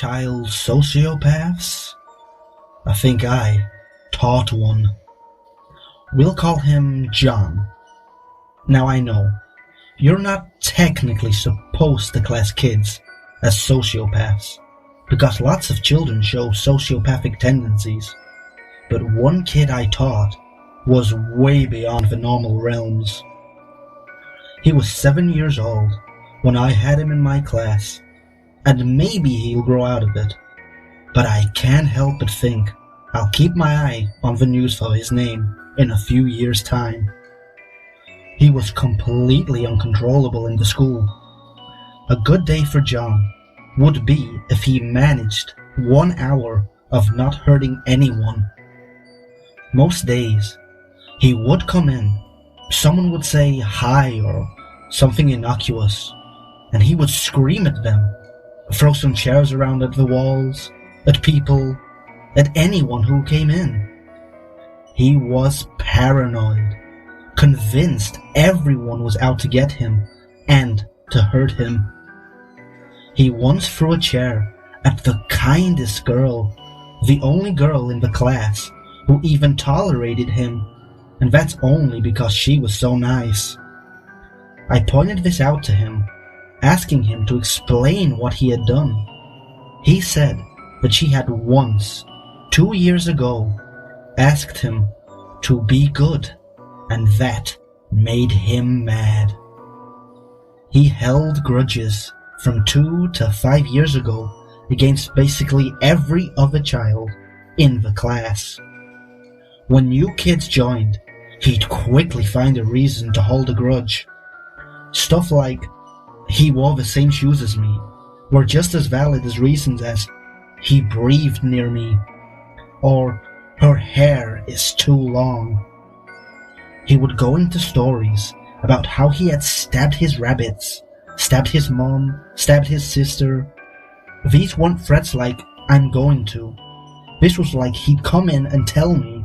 child sociopaths? I think I taught one. We'll call him John. Now I know, you're not technically supposed to class kids as sociopaths, because lots of children show sociopathic tendencies, but one kid I taught was way beyond the normal realms. He was 7 years old when I had him in my class, and maybe he'll grow out of it, but I can't help but think I'll keep my eye on the news for his name in a few years' time. He was completely uncontrollable in the school. A good day for John would be if he managed 1 hour of not hurting anyone. Most days, he would come in, someone would say hi or something innocuous, and he would scream at them, throw some chairs around at the walls, at people, at anyone who came in. He was paranoid, convinced everyone was out to get him and to hurt him. He once threw a chair at the kindest girl, the only girl in the class who even tolerated him, and that's only because she was so nice. I pointed this out to him, asking him to explain what he had done. He said that she had once, 2 years ago, asked him to be good, and that made him mad. He held grudges from 2 to 5 years ago against basically every other child in the class. When new kids joined, he'd quickly find a reason to hold a grudge. Stuff like, he wore the same shoes as me, were just as valid as reasons as, he breathed near me, or her hair is too long. He would go into stories about how he had stabbed his rabbits, stabbed his mom, stabbed his sister. These weren't threats like, I'm going to. This was like he'd come in and tell me,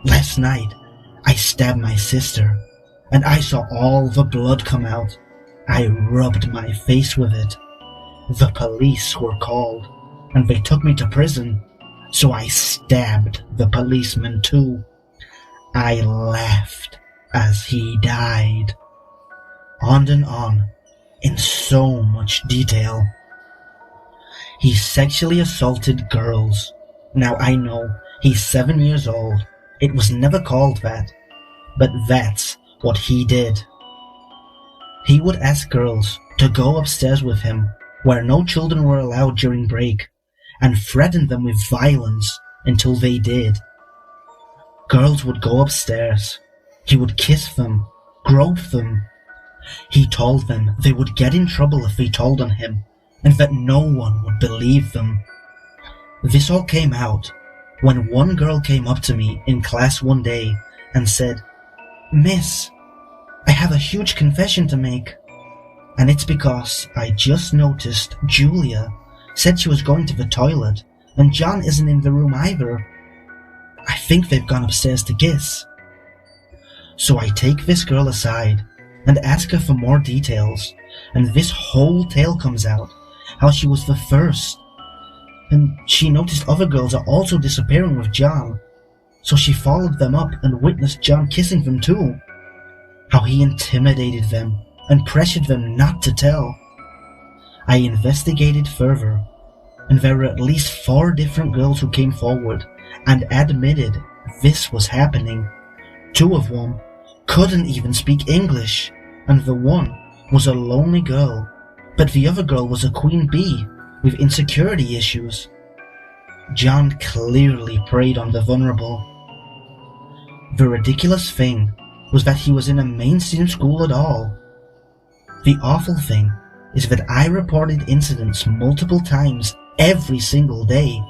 last night I stabbed my sister, and I saw all the blood come out. I rubbed my face with it. The police were called, and they took me to prison, so I stabbed the policeman too. I laughed as he died. On and on, in so much detail. He sexually assaulted girls. Now I know, he's 7 years old. It was never called that, but that's what he did. He would ask girls to go upstairs with him, where no children were allowed during break, and threaten them with violence until they did. Girls would go upstairs. He would kiss them, grope them. He told them they would get in trouble if they told on him, and that no one would believe them. This all came out when one girl came up to me in class one day and said, "Miss, I have a huge confession to make, and it's because I just noticed Julia said she was going to the toilet, and John isn't in the room either. I think they've gone upstairs to kiss." So I take this girl aside and ask her for more details, and this whole tale comes out, how she was the first, and she noticed other girls are also disappearing with John, so she followed them up and witnessed John kissing them too, how he intimidated them and pressured them not to tell. I investigated further, and there were at least 4 different girls who came forward and admitted this was happening. 2 of them couldn't even speak English, and the one was a lonely girl, but the other girl was a queen bee with insecurity issues. John clearly preyed on the vulnerable. The ridiculous thing was that he was in a mainstream school at all. The awful thing is that I reported incidents multiple times every single day,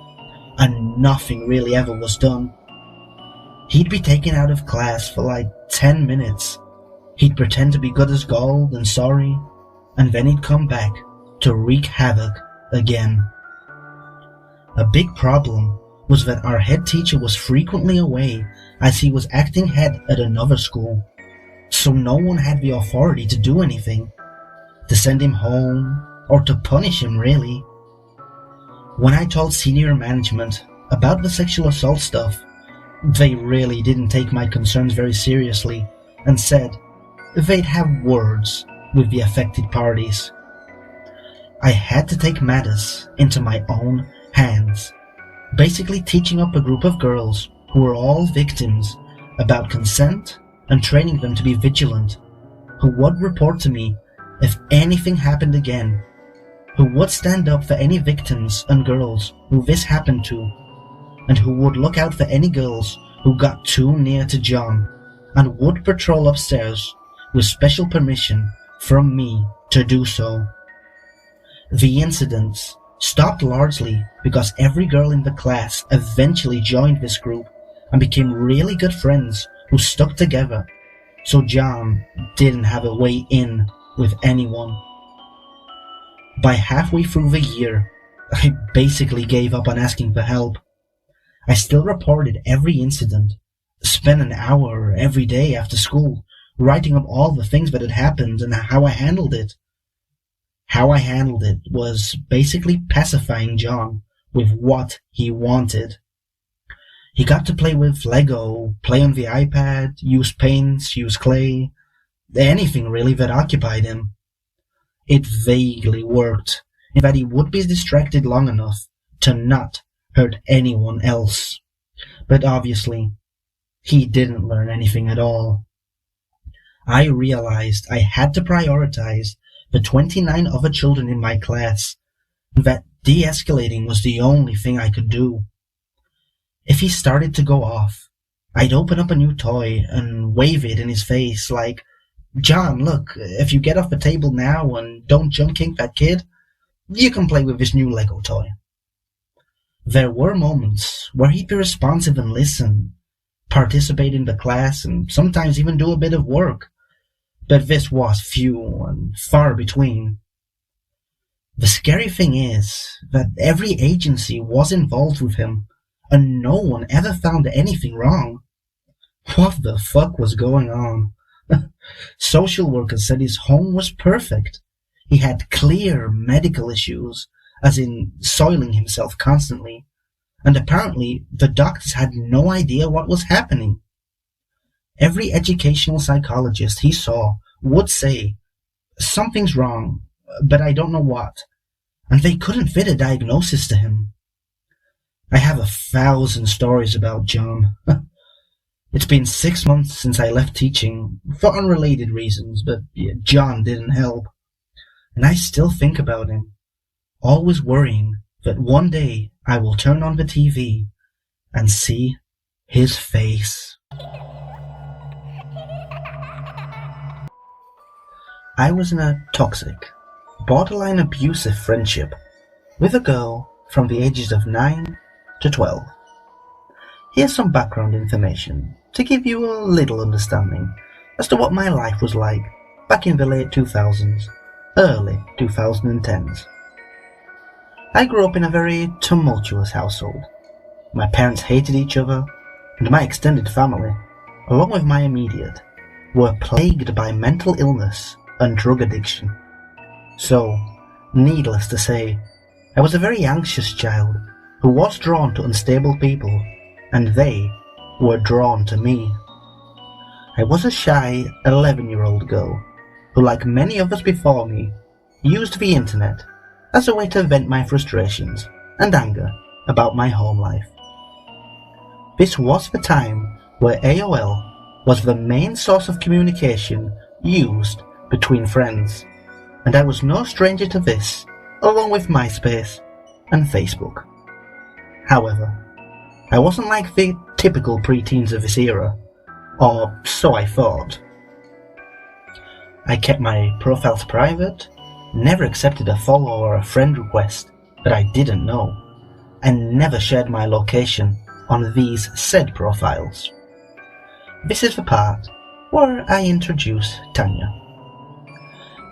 and nothing really ever was done. He'd be taken out of class for like 10 minutes. He'd pretend to be good as gold and sorry, and then he'd come back to wreak havoc again. A big problem was that our head teacher was frequently away as he was acting head at another school, so no one had the authority to do anything, to send him home or to punish him really. When I told senior management about the sexual assault stuff, they really didn't take my concerns very seriously and said they'd have words with the affected parties. I had to take matters into my own hands, basically teaching up a group of girls who were all victims about consent and training them to be vigilant, who would report to me if anything happened again, who would stand up for any victims and girls who this happened to, and who would look out for any girls who got too near to John, and would patrol upstairs with special permission from me to do so. The incidents stopped largely because every girl in the class eventually joined this group and became really good friends who stuck together, so John didn't have a way in with anyone. By halfway through the year, I basically gave up on asking for help. I still reported every incident, spent an hour every day after school writing up all the things that had happened and how I handled it. How I handled it was basically pacifying John with what he wanted. He got to play with Lego, play on the iPad, use paints, use clay, anything really that occupied him. It vaguely worked, in that he would be distracted long enough to not hurt anyone else. But obviously, he didn't learn anything at all. I realized I had to prioritize the 29 other children in my class, and that de-escalating was the only thing I could do. If he started to go off, I'd open up a new toy and wave it in his face like, "John, look, if you get off the table now and don't jump kick that kid, you can play with this new Lego toy." There were moments where he'd be responsive and listen, participate in the class, and sometimes even do a bit of work, but this was few and far between. The scary thing is that every agency was involved with him, and no one ever found anything wrong. What the fuck was going on? Social workers said his home was perfect. He had clear medical issues, as in soiling himself constantly, and apparently the doctors had no idea what was happening. Every educational psychologist he saw would say, "Something's wrong, but I don't know what," and they couldn't fit a diagnosis to him. I have 1,000 stories about John. It's been 6 months since I left teaching, for unrelated reasons, but John didn't help. And I still think about him, always worrying that one day I will turn on the TV and see his face. I was in a toxic, borderline abusive friendship with a girl from the ages of 9 to 12. Here's some background information to give you a little understanding as to what my life was like back in the late 2000s, early 2010s. I grew up in a very tumultuous household. My parents hated each other, and my extended family, along with my immediate, were plagued by mental illness and drug addiction. So, needless to say, I was a very anxious child who was drawn to unstable people, and they were drawn to me. I was a shy 11-year-old girl who, like many others before me, used the internet as a way to vent my frustrations and anger about my home life. This was the time where AOL was the main source of communication used between friends, and I was no stranger to this, along with MySpace and Facebook. However, I wasn't like the typical preteens of this era, or so I thought. I kept my profiles private, never accepted a follow or a friend request that I didn't know, and never shared my location on these said profiles. This is the part where I introduce Tanya.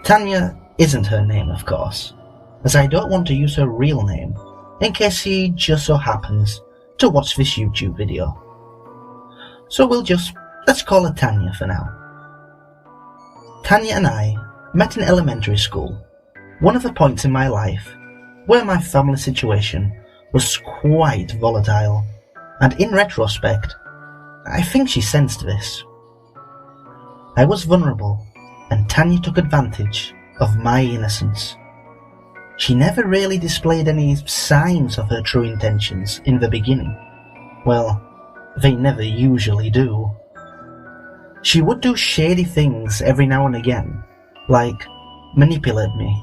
Tanya isn't her name, of course, as I don't want to use her real name in case he just so happens to watch this YouTube video. So let's call her Tanya for now. Tanya and I met in elementary school, one of the points in my life where my family situation was quite volatile, and in retrospect, I think she sensed this. I was vulnerable, and Tanya took advantage of my innocence. She never really displayed any signs of her true intentions in the beginning. Well, they never usually do. She would do shady things every now and again, like manipulate me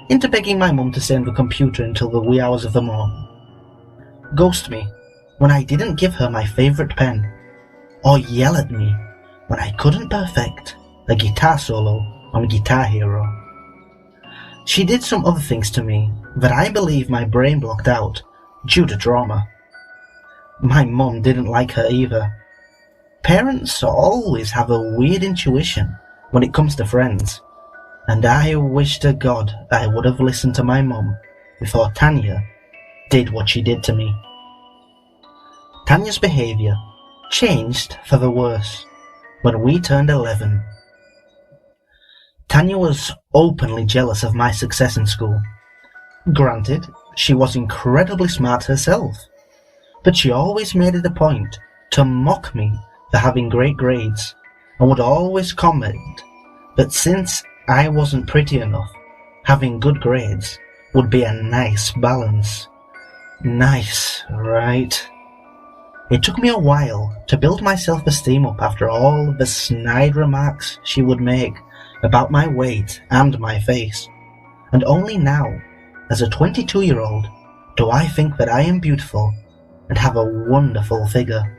into begging my mum to stay on the computer until the wee hours of the morning, ghost me when I didn't give her my favourite pen, or yell at me when I couldn't perfect a guitar solo on Guitar Hero. She did some other things to me that I believe my brain blocked out due to trauma. My mum didn't like her either. Parents always have a weird intuition when it comes to friends, and I wish to God I would have listened to my mum before Tanya did what she did to me. Tanya's behaviour changed for the worse when we turned 11. Tanya was openly jealous of my success in school. Granted, she was incredibly smart herself, but she always made it a point to mock me for having great grades, and would always comment that since I wasn't pretty enough, having good grades would be a nice balance. Nice, right? It took me a while to build my self-esteem up after all the snide remarks she would make about my weight and my face, and only now, as a 22-year-old, do I think that I am beautiful and have a wonderful figure.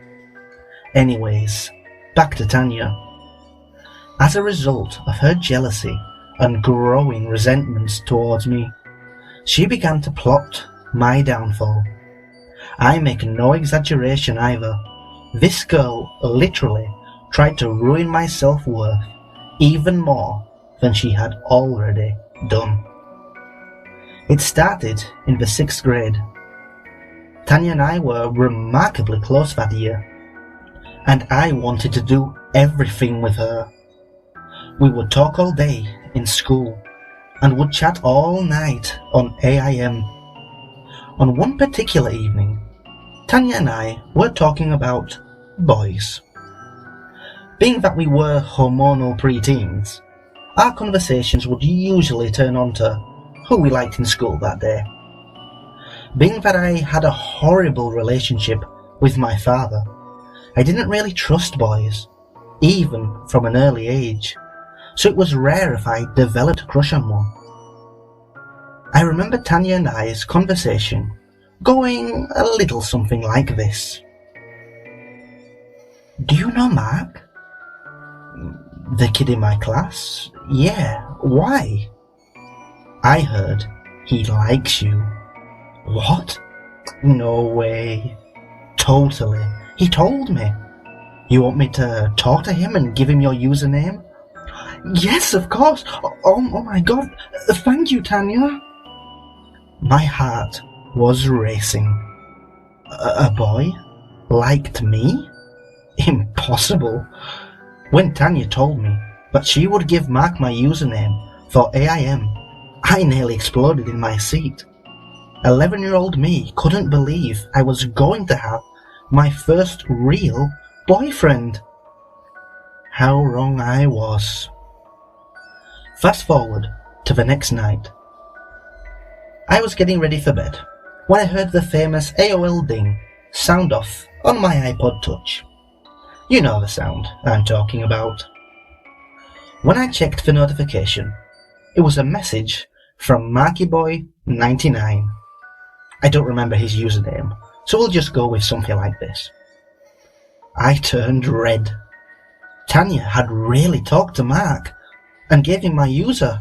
Anyways, back to Tanya. As a result of her jealousy and growing resentments towards me, she began to plot my downfall. I make no exaggeration either. This girl literally tried to ruin my self-worth even more than she had already done. It started in the 6th grade. Tanya and I were remarkably close that year, and I wanted to do everything with her. We would talk all day in school and would chat all night on AIM. On one particular evening, Tanya and I were talking about boys. Being that we were hormonal preteens, our conversations would usually turn on to who we liked in school that day. Being that I had a horrible relationship with my father, I didn't really trust boys, even from an early age, so it was rare if I developed a crush on one. I remember Tanya and I's conversation going a little something like this. Do you know Mark? The kid in my class? Yeah, why? I heard he likes you. What? No way. Totally. He told me. You want me to talk to him and give him your username? Yes, of course. Oh my God. Thank you, Tanya. My heart was racing. A boy liked me? Impossible. When Tanya told me that she would give Mark my username for AIM, I nearly exploded in my seat. 11-year-old me couldn't believe I was going to have my first real boyfriend. How wrong I was. Fast forward to the next night. I was getting ready for bed when I heard the famous AOL ding sound off on my iPod Touch. You know the sound I'm talking about. When I checked the notification, it was a message from MarkyBoy99. I don't remember his username, so we'll just go with something like this. I turned red. Tanya had really talked to Mark and gave him my user.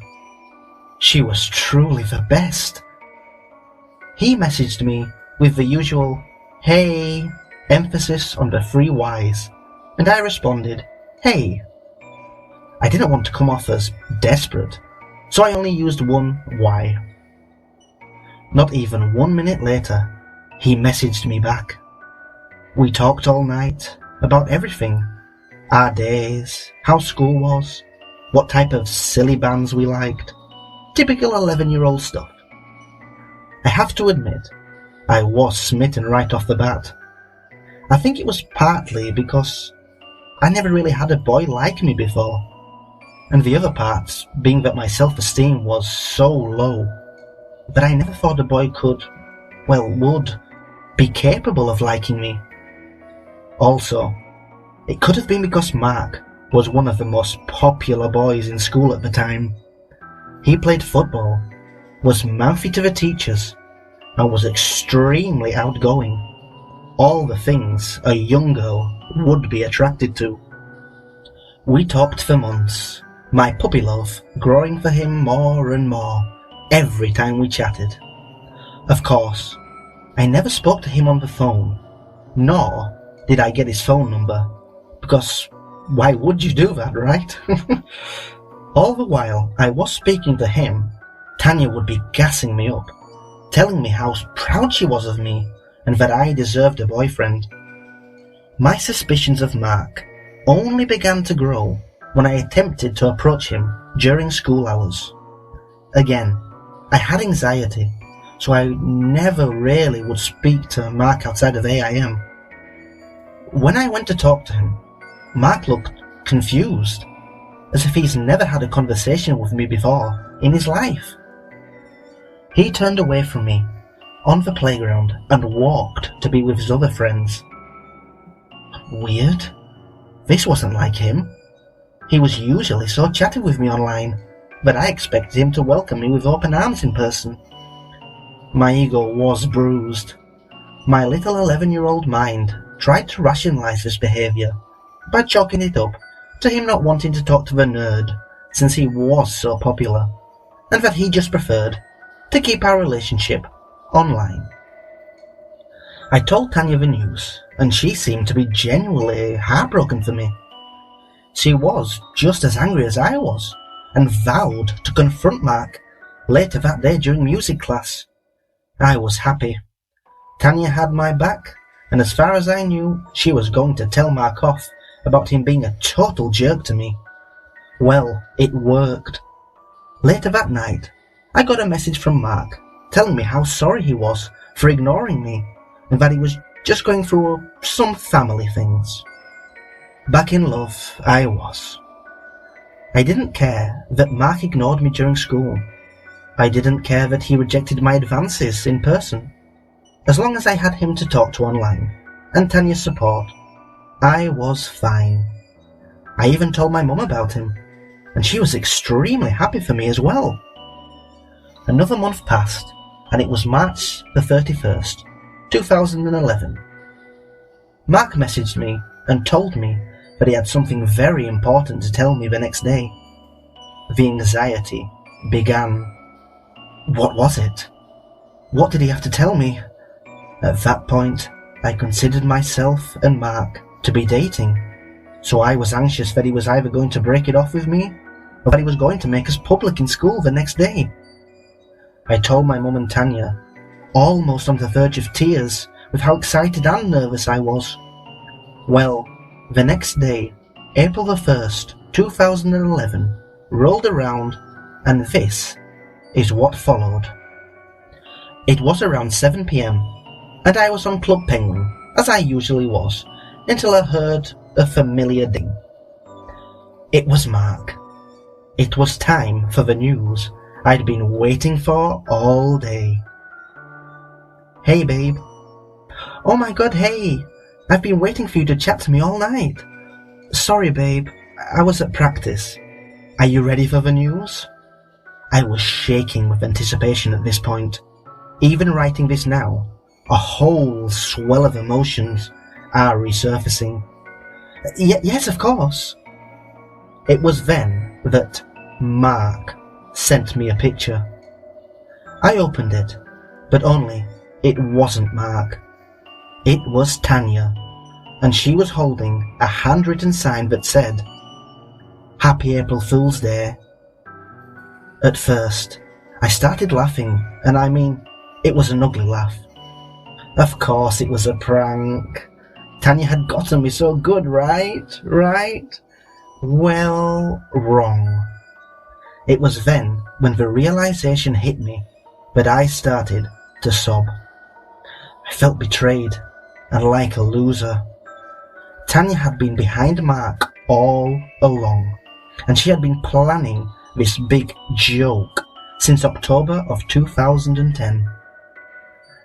She was truly the best. He messaged me with the usual, hey, emphasis on the 3 Ys, and I responded, hey. I didn't want to come off as desperate, so I only used 1 Y. Not even 1 minute later, he messaged me back. We talked all night about everything. Our days, how school was, what type of silly bands we liked. Typical 11-year-old stuff. I have to admit, I was smitten right off the bat. I think it was partly because I never really had a boy like me before, and the other part being that my self-esteem was so low that I never thought a boy would be capable of liking me. Also, it could have been because Mark was one of the most popular boys in school at the time. He played football, was mouthy to the teachers, and was extremely outgoing. All the things a young girl would be attracted to. We talked for months, my puppy love growing for him more and more every time we chatted. Of course, I never spoke to him on the phone, nor did I get his phone number, because why would you do that, right? All the while I was speaking to him, Tanya would be gassing me up, telling me how proud she was of me and that I deserved a boyfriend. My suspicions of Mark only began to grow when I attempted to approach him during school hours. Again, I had anxiety, so I never really would speak to Mark outside of AIM. When I went to talk to him, Mark looked confused, as if he's never had a conversation with me before in his life. He turned away from me on the playground and walked to be with his other friends. Weird. This wasn't like him. He was usually so chatty with me online, but I expected him to welcome me with open arms in person. My ego was bruised. My little 11-year-old mind tried to rationalize this behavior by chalking it up to him not wanting to talk to the nerd since he was so popular, and that he just preferred to keep our relationship online. I told Tanya the news, and she seemed to be genuinely heartbroken for me. She was just as angry as I was, and vowed to confront Mark later that day during music class. I was happy. Tanya had my back, and as far as I knew, she was going to tell Mark off about him being a total jerk to me. Well, it worked. Later that night, I got a message from Mark telling me how sorry he was for ignoring me and that he was just going through some family things. Back in love, I was. I didn't care that Mark ignored me during school. I didn't care that he rejected my advances in person. As long as I had him to talk to online and Tanya's support, I was fine. I even told my mum about him, and she was extremely happy for me as well. Another month passed, and it was March the 31st, 2011. Mark messaged me and told me that he had something very important to tell me the next day. The anxiety began. What was it? What did he have to tell me? At that point, I considered myself and Mark to be dating, so I was anxious that he was either going to break it off with me or that he was going to make us public in school the next day. I told my mum and Tanya, almost on the verge of tears with how excited and nervous I was. Well, the next day, April the 1st, 2011, rolled around, and this is what followed. It was around 7 p.m, and I was on Club Penguin, as I usually was, until I heard a familiar ding. It was Mark. It was time for the news I'd been waiting for all day. Hey babe. Oh my god, hey. I've been waiting for you to chat to me all night. Sorry babe, I was at practice. Are you ready for the news? I was shaking with anticipation at this point. Even writing this now, a whole swell of emotions are resurfacing. Yes, of course. It was then that Mark sent me a picture. I opened it, but only it wasn't Mark. It was Tanya, and she was holding a handwritten sign that said, Happy April Fool's Day. At first, I started laughing, and I mean, it was an ugly laugh. Of course it was a prank. Tanya had gotten me so good, right? Well, wrong. It was then when the realization hit me that I started to sob. I felt betrayed and like a loser. Tanya had been behind Mark all along, and she had been planning this big joke since October of 2010.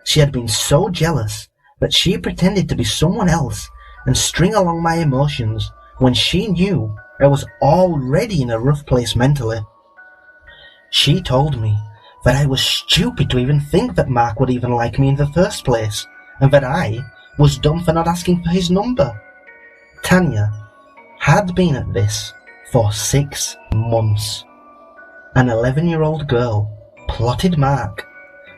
She had been so jealous that she pretended to be someone else and string along my emotions when she knew I was already in a rough place mentally. She told me that I was stupid to even think that Mark would even like me in the first place, and that I was dumb for not asking for his number. Tanya had been at this for 6 months. An 11-year-old girl plotted Mark,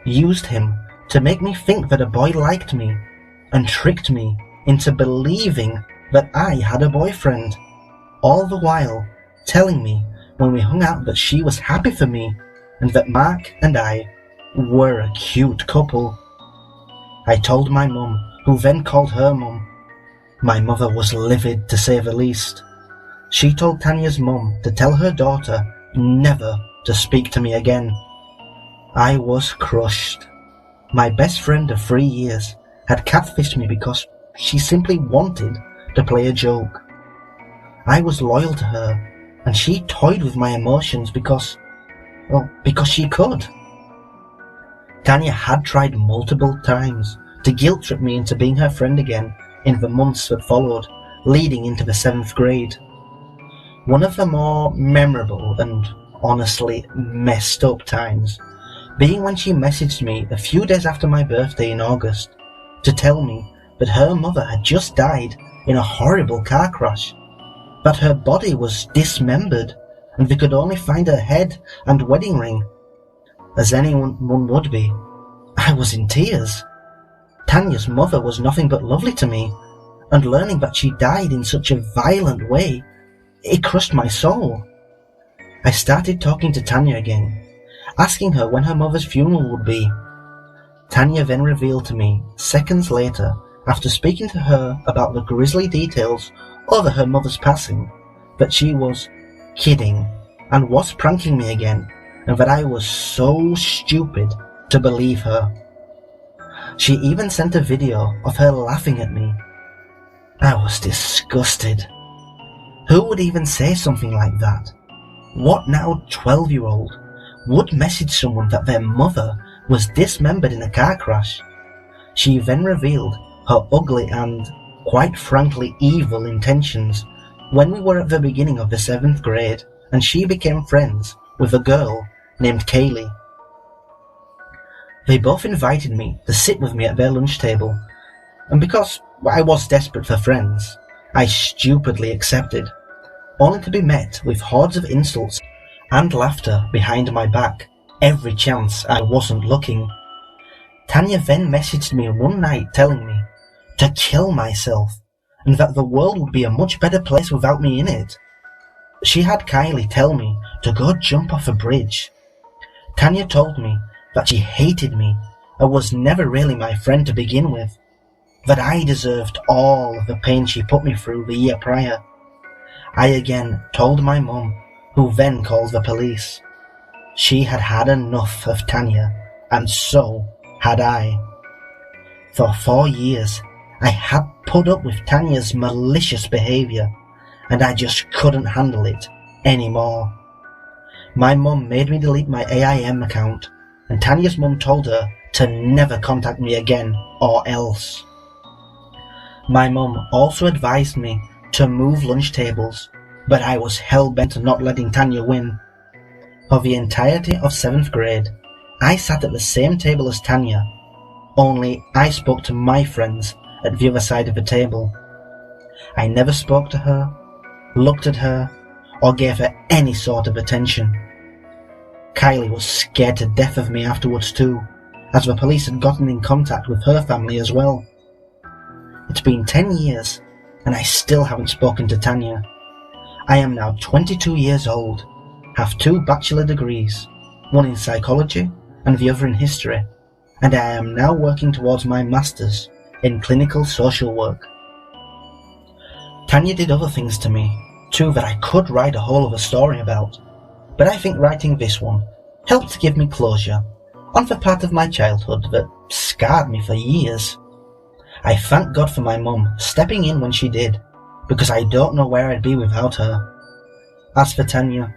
used him to make me think that a boy liked me, and tricked me into believing that I had a boyfriend, all the while telling me when we hung out that she was happy for me and that Mark and I were a cute couple. I told my mum, who then called her mum. My mother was livid, to say the least. She told Tanya's mum to tell her daughter never to speak to me again. I was crushed. My best friend of 3 years had catfished me because she simply wanted to play a joke. I was loyal to her, and she toyed with my emotions because she could. Tanya had tried multiple times to guilt trip me into being her friend again in the months that followed, leading into the 7th grade. One of the more memorable and honestly messed up times being when she messaged me a few days after my birthday in August to tell me that her mother had just died in a horrible car crash, that her body was dismembered and they could only find her head and wedding ring. As anyone would be, I was in tears. Tanya's mother was nothing but lovely to me, and learning that she died in such a violent way, it crushed my soul. I started talking to Tanya again, asking her when her mother's funeral would be. Tanya then revealed to me, seconds later, after speaking to her about the grisly details over her mother's passing, that she was kidding and was pranking me again, and that I was so stupid to believe her. She even sent a video of her laughing at me. I was disgusted. Who would even say something like that? What now 12-year-old would message someone that their mother was dismembered in a car crash? She then revealed her ugly and, quite frankly, evil intentions when we were at the beginning of the 7th grade and she became friends with a girl named Kaylee. They both invited me to sit with me at their lunch table, and because I was desperate for friends, I stupidly accepted, only to be met with hordes of insults and laughter behind my back every chance I wasn't looking. Tanya then messaged me one night telling me to kill myself and that the world would be a much better place without me in it. She had Kylie tell me to go jump off a bridge. Tanya told me that she hated me and was never really my friend to begin with, that I deserved all of the pain she put me through the year prior. I again told my mum, who then called the police. She had had enough of Tanya, and so had I. For 4 years, I had put up with Tanya's malicious behaviour, and I just couldn't handle it anymore. My mum made me delete my AIM account, and Tanya's mum told her to never contact me again or else. My mum also advised me to move lunch tables, but I was hell-bent on not letting Tanya win. For the entirety of 7th grade, I sat at the same table as Tanya, only I spoke to my friends at the other side of the table. I never spoke to her, looked at her, or gave her any sort of attention. Kylie was scared to death of me afterwards too, as the police had gotten in contact with her family as well. It's been 10 years, and I still haven't spoken to Tanya. I am now 22 years old, have 2 bachelor degrees, one in psychology and the other in history, and I am now working towards my master's in clinical social work. Tanya did other things to me, too, that I could write a whole other story about, but I think writing this one helped to give me closure on the part of my childhood that scarred me for years. I thank God for my mum stepping in when she did, because I don't know where I'd be without her. As for Tanya,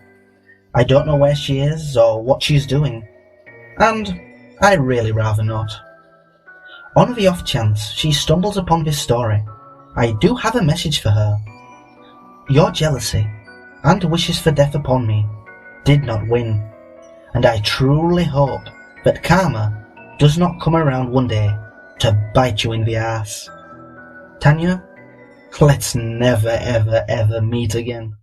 I don't know where she is or what she's doing, and I'd really rather not. On the off chance she stumbles upon this story, I do have a message for her. Your jealousy and wishes for death upon me did not win, and I truly hope that karma does not come around one day to bite you in the ass. Tanya, let's never ever ever meet again.